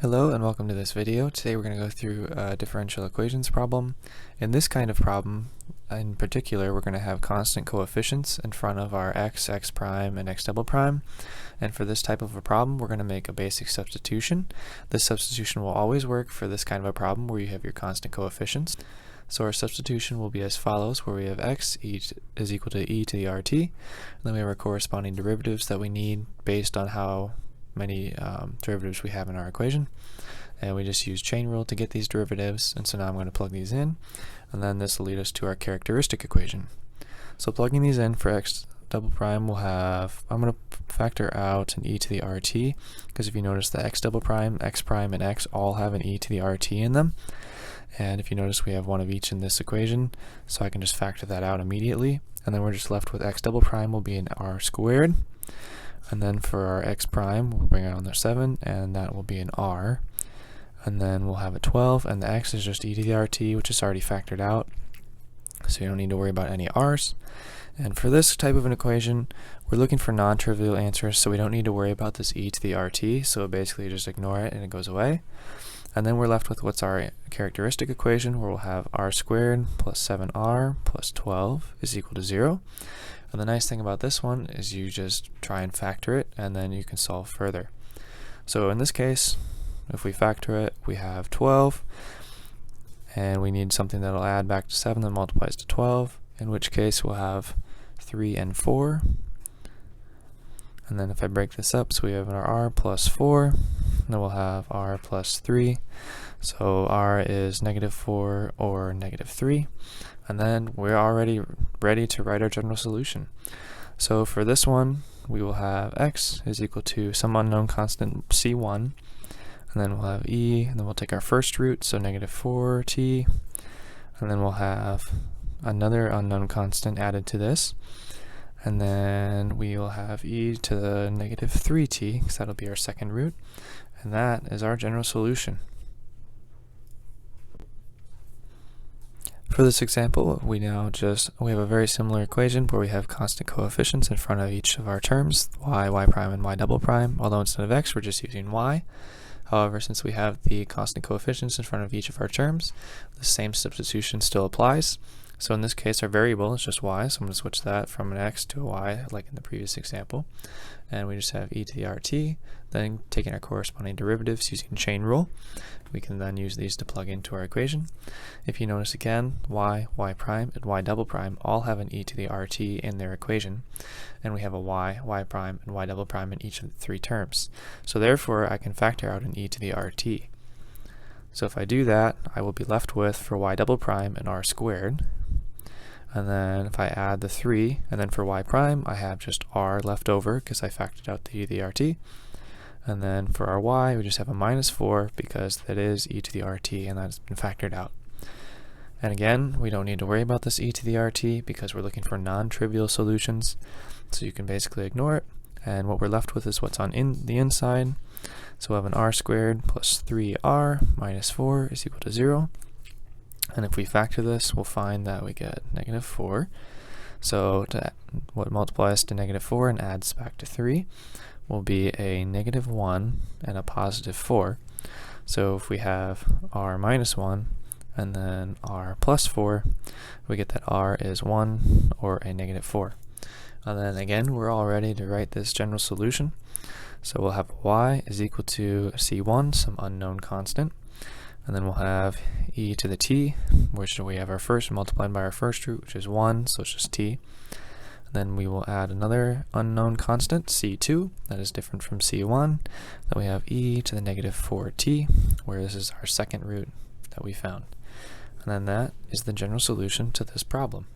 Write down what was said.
Hello and welcome to this video. Today we're going to go through a differential equations problem. In this kind of problem, in particular, we're going to have constant coefficients in front of our x, x prime, and x double prime. And for this type of a problem, we're going to make a basic substitution. This substitution will always work for this kind of a problem where you have your constant coefficients. So our substitution will be as follows, where we have x is equal to e to the rt, and then we have our corresponding derivatives that we need based on how many derivatives we have in our equation, and we just use chain rule to get these derivatives. And so now I'm going to plug these in, and then this will lead us to our characteristic equation. So plugging these in for x double prime, we'll have, I'm going to factor out an e to the rt, because if you notice the x double prime, x prime, and x all have an e to the rt in them, and if you notice we have one of each in this equation, so I can just factor that out immediately, and then we're just left with x double prime will be an r squared. And then for our x prime, we'll bring it on there 7, and that will be an r. And then we'll have a 12, and the x is just e to the rt, which is already factored out, so you don't need to worry about any r's. And for this type of an equation, we're looking for non-trivial answers, so we don't need to worry about this e to the rt, so basically just ignore it and it goes away. And then we're left with what's our characteristic equation, where we'll have r squared plus 7r plus 12 is equal to 0. And the nice thing about this one is you just try and factor it, and then you can solve further. So in this case, if we factor it, we have 12, and we need something that'll add back to 7 that multiplies to 12, in which case we'll have 3 and 4. And then if I break this up, so we have our r plus 4, then we'll have r plus 3. So r is -4 or -3. And then we're already ready to write our general solution. So for this one, we will have x is equal to some unknown constant c1, and then we'll have e, and then we'll take our first root, so -4t, and then we'll have another unknown constant added to this, and then we will have e to the -3t, because that'll be our second root, and that is our general solution. For this example, we have a very similar equation where we have constant coefficients in front of each of our terms, y, y prime, and y double prime, although instead of x, we're just using y. However, since we have the constant coefficients in front of each of our terms, the same substitution still applies. So in this case, our variable is just y, so I'm going to switch that from an x to a y, like in the previous example. And we just have e to the rt, then taking our corresponding derivatives using chain rule. We can then use these to plug into our equation. If you notice again, y, y prime, and y double prime all have an e to the rt in their equation, and we have a y, y prime, and y double prime in each of the three terms. So therefore, I can factor out an e to the rt. So if I do that, I will be left with, for y double prime, an r squared. And then if I add the 3, and then for y prime, I have just r left over because I factored out the e to the rt. And then for our y, we just have a -4 because that is e to the rt, and that's been factored out. And again, we don't need to worry about this e to the rt because we're looking for non-trivial solutions, so you can basically ignore it. And what we're left with is what's on the inside. So we'll have an r squared plus 3r minus 4 is equal to 0. And if we factor this, we'll find that we get -4. So what multiplies to -4 and adds back to 3 will be a -1 and a +4. So if we have r minus 1 and then r plus 4, we get that r is 1 or a -4. And then again, we're all ready to write this general solution. So we'll have y is equal to c1, some unknown constant. And then we'll have e to the t, which we have our first multiplied by our first root, which is 1, so it's just t. And then we will add another unknown constant, c2, that is different from c1. Then we have e to the -4t, where this is our second root that we found. And then that is the general solution to this problem.